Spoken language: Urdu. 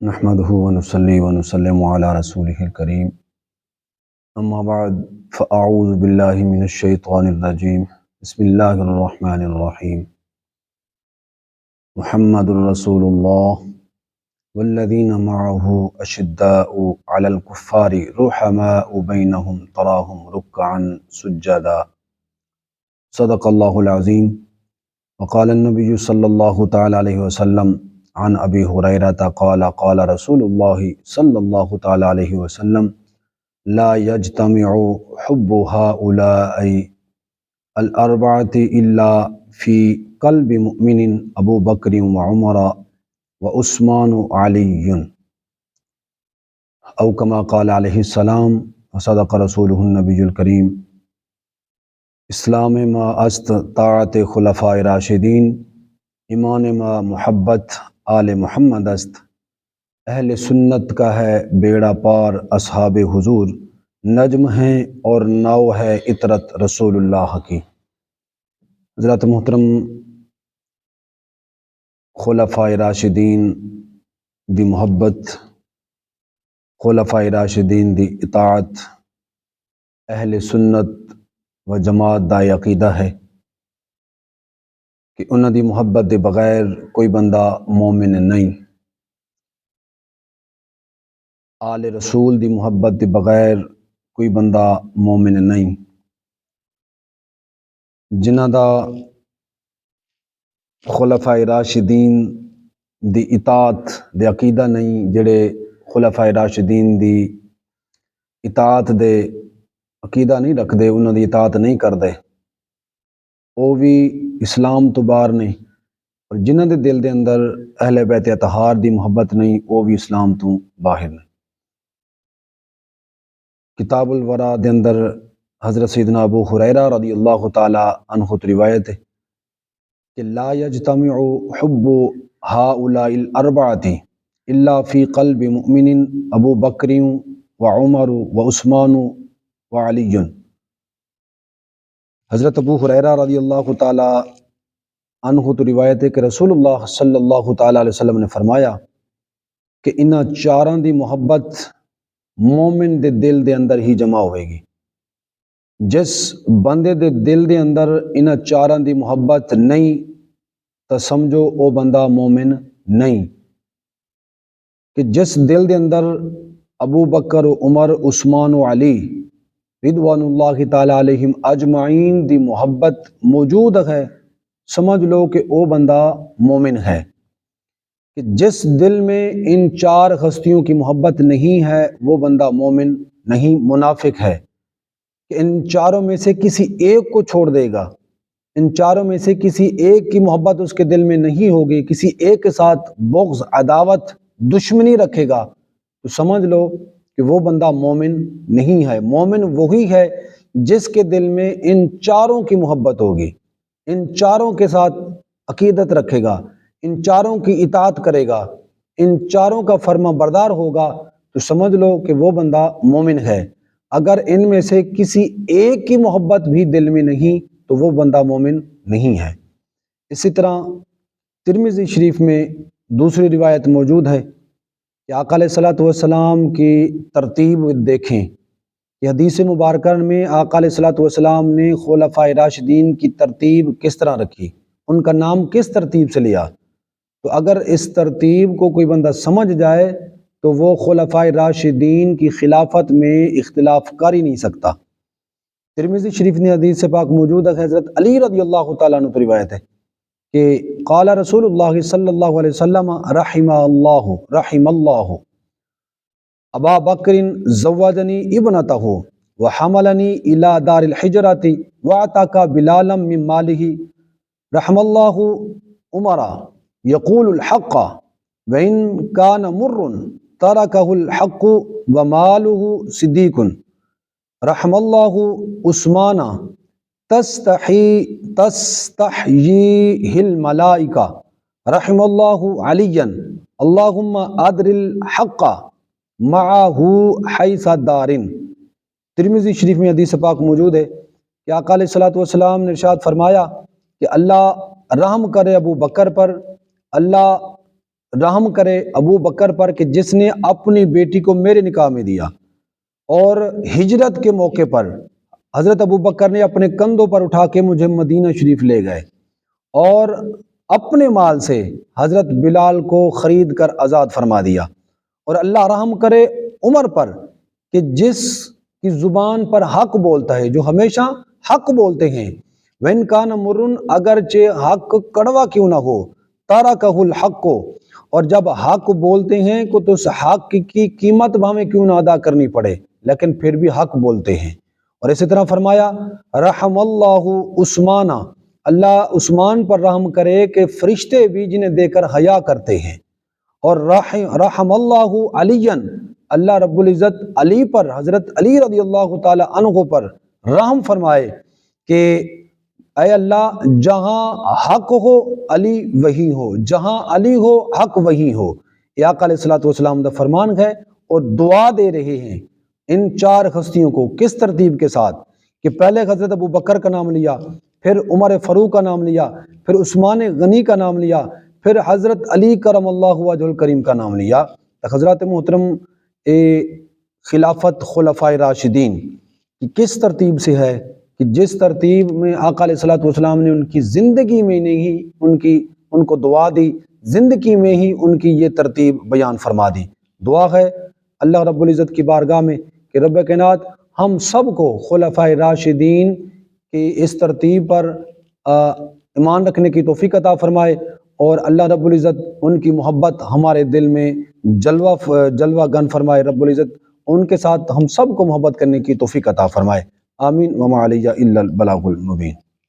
نحمده ونصلي ونسلم على رسوله الكريم اما بعد فاعوذ بالله من الشيطان الرجيم بسم الله الرحمن الرحيم محمد رسول الله والذين معه اشداء على الكفار رحماء بينهم تراهم ركعا سجدا صدق الله العظيم. وقال النبي صلى الله تعالى عليه وسلم عن ابي هريرة قال قال رسول الله صلى الله تعالى عليه وسلم لا يجتمع حب هؤلاء الاربعة الا في قلب مؤمن ابو بکر وعمر وعثمان وعلی او کما قال علیہ السلام وصدق رسولہ النبی الکریم. اسلام ما است طاعت خلفاء راشدین، ایمان ما محبت آل محمد است، اہل سنت کا ہے بیڑا پار اصحاب حضور، نجم ہیں اور ناؤ ہے عطرت رسول اللہ کی. حضرت محترم خلفاء راشدین دی محبت، خلفاء راشدین دی اطاعت، اہل سنت و جماعت دا عقیدہ ہے کہ انہاں دی محبت دے بغیر کوئی بندہ مومن نہیں. آل رسول دی محبت دے بغیر کوئی بندہ مومن نہیں. جنہ دا خلفاء راشدین دی اطاعت دے عقیدہ نہیں، جڑے خلفاء راشدین دی اطاعت دے عقیدہ نہیں رکھ دے، انہاں دی اطاعت نہیں کر دے، وہ بھی اسلام تو باہر نہیں. اور جنہاں دے دل دے اندر اہل بیت اطہار دی محبت نہیں، وہ بھی اسلام تو باہر نہیں. کتاب الورا دے اندر حضرت سیدنا ابو ہریرہ رضی اللہ تعالی عنہ تو روایت ہے کہ لا یجتمع حب ہؤلاء الاربعۃ الا فی قلب مؤمن ابو بکر وعمر وعثمان وعلی. حضرت ابو ہریرہ رضی اللہ تعالی عنہ تو روایت ہے کہ رسول اللہ صلی اللہ تعالی علیہ وسلم نے فرمایا کہ انہاں چاراں دی محبت مومن دے دل دے اندر ہی جمع ہوئے گی. جس بندے دے دل دے اندر انہاں چاراں دی محبت نہیں تو سمجھو او بندہ مومن نہیں. کہ جس دل دے اندر ابو بکر عمر عثمان و علی رضوان اللہ تعالی علیہم اجمعین دی محبت موجود ہے، سمجھ لو کہ او بندہ مومن ہے. کہ جس دل میں ان چار ہستیوں کی محبت نہیں ہے وہ بندہ مومن نہیں، منافق ہے. کہ ان چاروں میں سے کسی ایک کو چھوڑ دے گا، ان چاروں میں سے کسی ایک کی محبت اس کے دل میں نہیں ہوگی، کسی ایک کے ساتھ بغض، عداوت، دشمنی رکھے گا، تو سمجھ لو کہ وہ بندہ مومن نہیں ہے. مومن وہی ہے جس کے دل میں ان چاروں کی محبت ہوگی، ان چاروں کے ساتھ عقیدت رکھے گا، ان چاروں کی اطاعت کرے گا، ان چاروں کا فرما بردار ہوگا، تو سمجھ لو کہ وہ بندہ مومن ہے. اگر ان میں سے کسی ایک کی محبت بھی دل میں نہیں تو وہ بندہ مومن نہیں ہے. اسی طرح ترمذی شریف میں دوسری روایت موجود ہے کہ آقا علیہ الصلوۃ والسلام کی ترتیب دیکھیں کہ حدیث مبارکہ میں آقا علیہ الصلوۃ والسلام نے خلفاء راشدین کی ترتیب کس طرح رکھی، ان کا نام کس ترتیب سے لیا. تو اگر اس ترتیب کو کوئی بندہ سمجھ جائے تو وہ خلفاء راشدین کی خلافت میں اختلاف کر ہی نہیں سکتا. ترمذی شریف نے حدیث سے پاک موجود ہے، حضرت علی رضی اللہ تعالیٰ عنہ کی روایت ہے کہ قال رسول اللہ صلی اللہ علیہ وسلم رحم اللہ ابا بکر زوجنی ابنتہ وحملنی الی دار الحجرۃ واعتق بلالا من مالہ، رحم اللہ عمر یقول الحق وإن كان مر تركه الحق وماله صديق، رحم الله عثمان تستحييه الملائكة، رحم الله عليا اللهم أدر الحق معه حيث دار. ترمذی شریف میں حدیث پاک موجود ہے کہ آقا علیہ الصلوۃ والسلام نے ارشاد فرمایا کہ اللہ رحم کرے ابو بکر پر، اللہ رحم کرے ابو بکر پر کہ جس نے اپنی بیٹی کو میرے نکاح میں دیا، اور ہجرت کے موقع پر حضرت ابو بکر نے اپنے کندھوں پر اٹھا کے مجھے مدینہ شریف لے گئے، اور اپنے مال سے حضرت بلال کو خرید کر آزاد فرما دیا۔ اور اللہ رحم کرے عمر پر کہ جس کی زبان پر حق بولتا ہے، جو ہمیشہ حق بولتے ہیں، وَإِن كَانَ مُرٌّ، اگرچہ حق کڑوا کیوں نہ ہو، تَرَكَهُ الْحَقُّ، اور جب حق بولتے ہیں تو اس حق کی قیمت ہمیں کیوں نہ ادا کرنی پڑے، لیکن پھر بھی حق بولتے ہیں۔ اور اسی طرح فرمایا رحم اللہ عثمان، اللہ عثمان پر رحم کرے کہ فرشتے بھی جنہیں دے کر حیا کرتے ہیں۔ اور رحم اللہ علی، اللہ رب العزت علی پر، حضرت علی رضی اللہ تعالی عنہ پر رحم فرمائے کہ اے اللہ جہاں حق ہو علی وہی ہو، جہاں علی ہو حق وہی ہو۔ یہ آقا علیہ الصلوۃ والسلام کا فرمان ہے، اور دعا دے رہے ہیں ان چار ہستیوں کو کس ترتیب کے ساتھ کہ پہلے حضرت ابو بکر کا نام لیا، پھر عمر فاروق کا نام لیا، پھر عثمان غنی کا نام لیا، پھر حضرت علی کرم اللہ وجہ الکریم کا نام لیا۔ حضرات محترم، خلافت خلفائے راشدین کی کس ترتیب سے ہے کہ جس ترتیب میں آقا علیہ الصلوۃ والسلام نے ان کی زندگی میں نہیں ان کو دعا دی، زندگی میں ہی ان کی یہ ترتیب بیان فرما دی۔ دعا ہے اللہ رب العزت کی بارگاہ میں کہ رب کائنات ہم سب کو خلفائے راشدین کی اس ترتیب پر ایمان رکھنے کی توفیق عطا فرمائے، اور اللہ رب العزت ان کی محبت ہمارے دل میں جلوہ گن فرمائے۔ رب العزت ان کے ساتھ ہم سب کو محبت کرنے کی توفیق عطا فرمائے۔ آمین وما علیہ الا البلاغ المبین۔